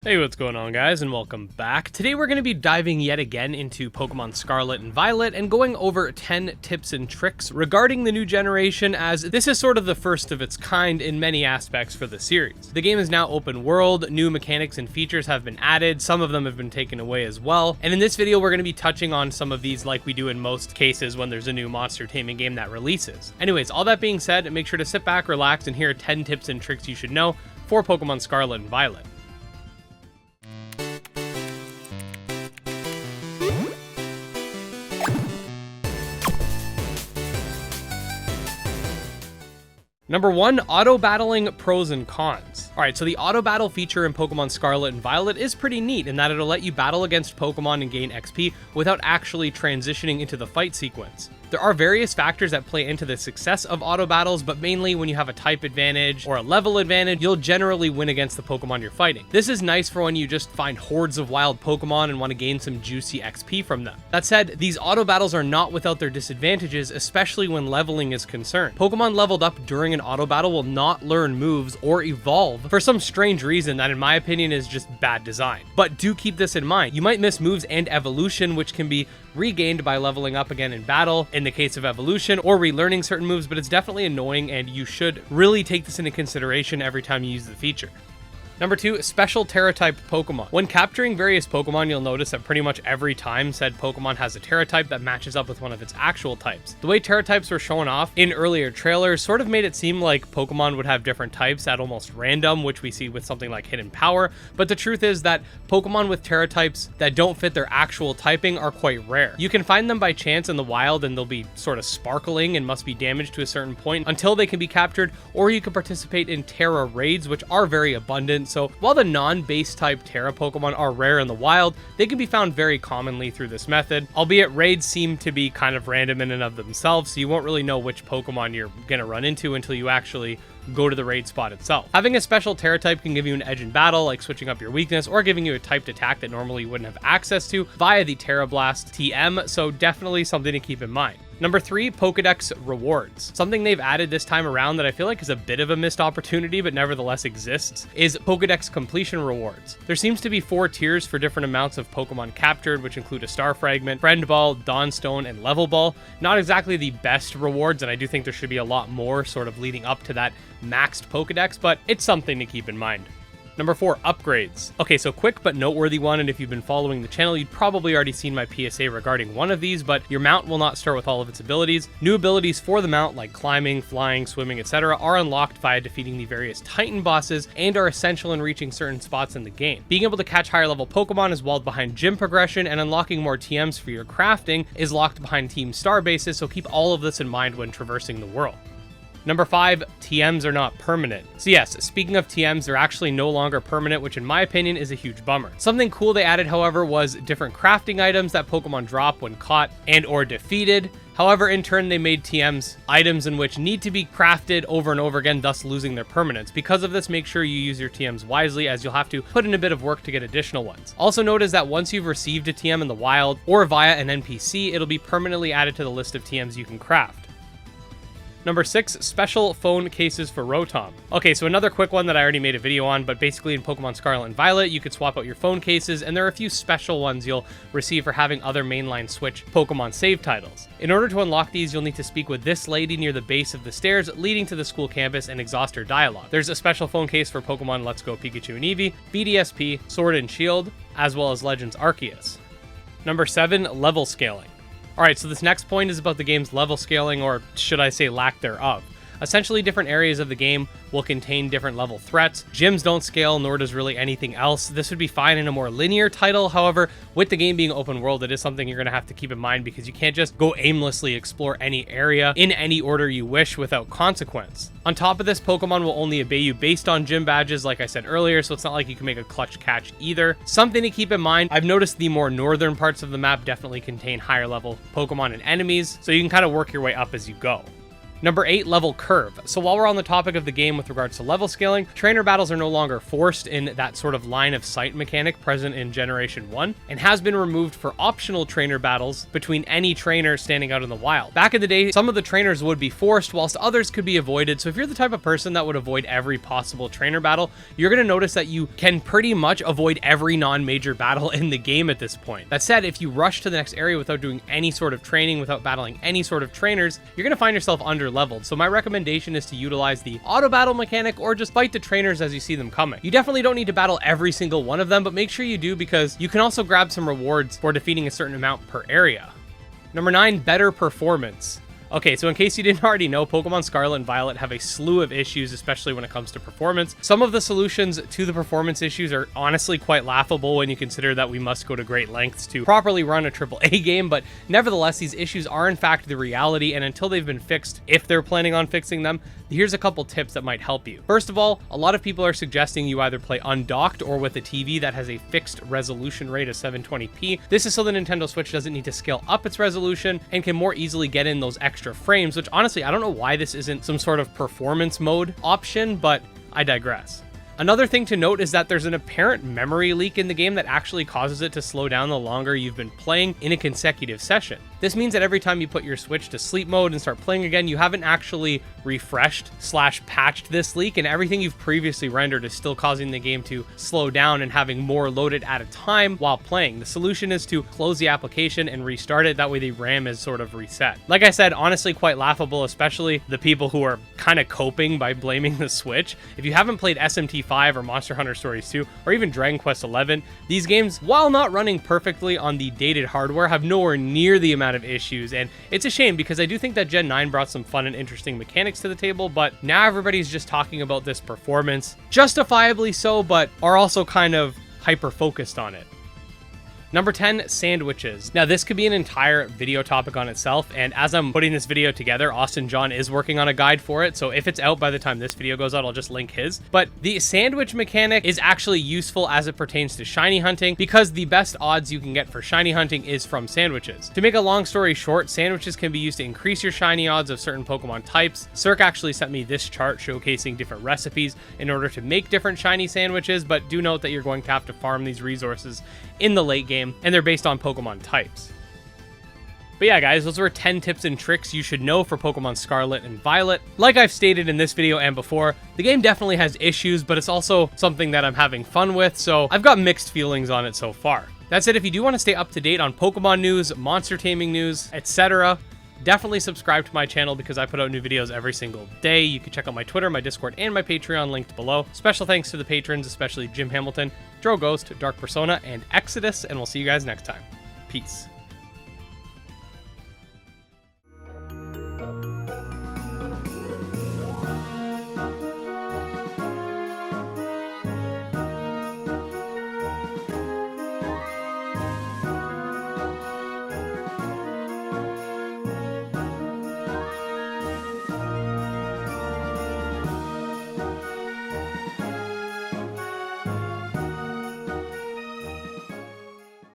Hey, what's going on, guys, and welcome back. Today we're going to be diving yet again into Pokemon Scarlet and Violet and going over 10 tips and tricks regarding the new generation, as this is sort of the first of its kind in many aspects for the series. The game is now open world, new mechanics and features have been added, some of them have been taken away as well, and in this video we're going to be touching on some of these like we do in most cases when there's a new monster taming game that releases. Anyways, all that being said, make sure to sit back, relax, and here are 10 tips and tricks you should know for Pokemon Scarlet and Violet. Number 1, auto battling pros and cons. Alright, so the auto battle feature in Pokemon Scarlet and Violet is pretty neat in that it'll let you battle against Pokemon and gain XP without actually transitioning into the fight sequence. There are various factors that play into the success of auto battles, but mainly when you have a type advantage or a level advantage, you'll generally win against the Pokemon you're fighting. This is nice for when you just find hordes of wild Pokemon and want to gain some juicy XP from them. That said, these auto battles are not without their disadvantages, especially when leveling is concerned. Pokemon leveled up during an auto battle will not learn moves or evolve for some strange reason that in my opinion is just bad design. But do keep this in mind. You might miss moves and evolution, which can be regained by leveling up again in battle in the case of evolution, or relearning certain moves, but it's definitely annoying and you should really take this into consideration every time you use the feature. Number 2, special Terra type Pokemon. When capturing various Pokemon, you'll notice that pretty much every time said Pokemon has a Terra type that matches up with one of its actual types. The way Terra types were shown off in earlier trailers sort of made it seem like Pokemon would have different types at almost random, which we see with something like Hidden Power, but the truth is that Pokemon with Terra types that don't fit their actual typing are quite rare. You can find them by chance in the wild and they'll be sort of sparkling and must be damaged to a certain point until they can be captured, or you can participate in Terra raids, which are very abundant. So while the non-base type Terra Pokemon are rare in the wild, they can be found very commonly through this method, albeit raids seem to be kind of random in and of themselves, so you won't really know which Pokemon you're gonna run into until you actually go to the raid spot itself. Having a special Terra type can give you an edge in battle, like switching up your weakness or giving you a typed attack that normally you wouldn't have access to via the Terra Blast TM, so definitely something to keep in mind. Number 3, Pokedex Rewards. Something they've added this time around that I feel like is a bit of a missed opportunity but nevertheless exists is Pokedex Completion Rewards. There seems to be 4 tiers for different amounts of Pokemon captured, which include a Star Fragment, Friend Ball, Dawnstone, and Level Ball. Not exactly the best rewards, and I do think there should be a lot more sort of leading up to that maxed Pokedex, but it's something to keep in mind. Number 4, upgrades. Okay, so quick but noteworthy one, and if you've been following the channel, you'd probably already seen my PSA regarding one of these, but your mount will not start with all of its abilities. New abilities for the mount, like climbing, flying, swimming, etc., are unlocked via defeating the various Titan bosses and are essential in reaching certain spots in the game. Being able to catch higher level Pokemon is walled behind gym progression, and unlocking more TMs for your crafting is locked behind Team Star bases, so keep all of this in mind when traversing the world. Number 5, TMs are not permanent. So yes, speaking of TMs, they're actually no longer permanent, which in my opinion is a huge bummer. Something cool they added, however, was different crafting items that Pokemon drop when caught and or defeated. However, in turn, they made TMs items in which need to be crafted over and over again, thus losing their permanence. Because of this, make sure you use your TMs wisely, as you'll have to put in a bit of work to get additional ones. Also notice that once you've received a TM in the wild or via an NPC, it'll be permanently added to the list of TMs you can craft. Number 6, special phone cases for Rotom. Okay, so another quick one that I already made a video on, but basically in Pokemon Scarlet and Violet, you could swap out your phone cases, and there are a few special ones you'll receive for having other mainline Switch Pokemon save titles. In order to unlock these, you'll need to speak with this lady near the base of the stairs leading to the school campus and exhaust her dialogue. There's a special phone case for Pokemon Let's Go Pikachu and Eevee, BDSP, Sword and Shield, as well as Legends Arceus. Number 7, level scaling. Alright, so this next point is about the game's level scaling, or should I say lack thereof. Essentially, different areas of the game will contain different level threats. Gyms don't scale, nor does really anything else. This would be fine in a more linear title. However, with the game being open world, it is something you're going to have to keep in mind because you can't just go aimlessly explore any area in any order you wish without consequence. On top of this, Pokemon will only obey you based on gym badges, like I said earlier, so it's not like you can make a clutch catch either. Something to keep in mind, I've noticed the more northern parts of the map definitely contain higher level Pokemon and enemies, so you can kind of work your way up as you go. Number 8, level curve. So while we're on the topic of the game with regards to level scaling, trainer battles are no longer forced in that sort of line of sight mechanic present in Generation 1, and has been removed for optional trainer battles between any trainer standing out in the wild. Back in the day, some of the trainers would be forced, whilst others could be avoided. So if you're the type of person that would avoid every possible trainer battle, you're going to notice that you can pretty much avoid every non-major battle in the game at this point. That said, if you rush to the next area without doing any sort of training, without battling any sort of trainers, you're going to find yourself under leveled. So my recommendation is to utilize the auto battle mechanic or just fight the trainers as you see them coming. You definitely don't need to battle every single one of them, but make sure you do, because you can also grab some rewards for defeating a certain amount per area. Number 9, better performance. Okay, so in case you didn't already know, Pokemon Scarlet and Violet have a slew of issues, especially when it comes to performance. Some of the solutions to the performance issues are honestly quite laughable when you consider that we must go to great lengths to properly run a AAA game, but nevertheless, these issues are in fact the reality, and until they've been fixed, if they're planning on fixing them, here's a couple tips that might help you. First of all, a lot of people are suggesting you either play undocked or with a TV that has a fixed resolution rate of 720p. This is so the Nintendo Switch doesn't need to scale up its resolution and can more easily get in those extra frames, which honestly, I don't know why this isn't some sort of performance mode option, but I digress. Another thing to note is that there's an apparent memory leak in the game that actually causes it to slow down the longer you've been playing in a consecutive session. This means that every time you put your Switch to sleep mode and start playing again, you haven't actually refreshed / patched this leak, and everything you've previously rendered is still causing the game to slow down and having more loaded at a time while playing. The solution is to close the application and restart it. That way the RAM is sort of reset. Like I said, honestly quite laughable, especially the people who are kind of coping by blaming the Switch. If you haven't played SMT5 or Monster Hunter Stories 2 or even Dragon Quest 11, these games, while not running perfectly on the dated hardware, have nowhere near the amount of issues, and it's a shame because I do think that Gen 9 brought some fun and interesting mechanics to the table, but now everybody's just talking about this performance, justifiably so, but are also kind of hyper-focused on it. Number 10, sandwiches. Now, this could be an entire video topic on itself, and as I'm putting this video together, Austin John is working on a guide for it, so if it's out by the time this video goes out, I'll just link his. But the sandwich mechanic is actually useful as it pertains to shiny hunting, because the best odds you can get for shiny hunting is from sandwiches. To make a long story short, sandwiches can be used to increase your shiny odds of certain Pokemon types. Cirque actually sent me this chart showcasing different recipes in order to make different shiny sandwiches, but do note that you're going to have to farm these resources in the late game, and they're based on Pokemon types. But yeah, guys, those were 10 tips and tricks you should know for Pokemon Scarlet and Violet. Like I've stated in this video and before, the game definitely has issues, but it's also something that I'm having fun with, so I've got mixed feelings on it so far. That said, if you do want to stay up to date on Pokemon news, monster taming news, etc., definitely subscribe to my channel because I put out new videos every single day. You can check out my Twitter, my Discord, and my Patreon linked below. Special thanks to the patrons, especially Jim Hamilton, Dro Ghost, Dark Persona, and Exodus, and we'll see you guys next time. Peace.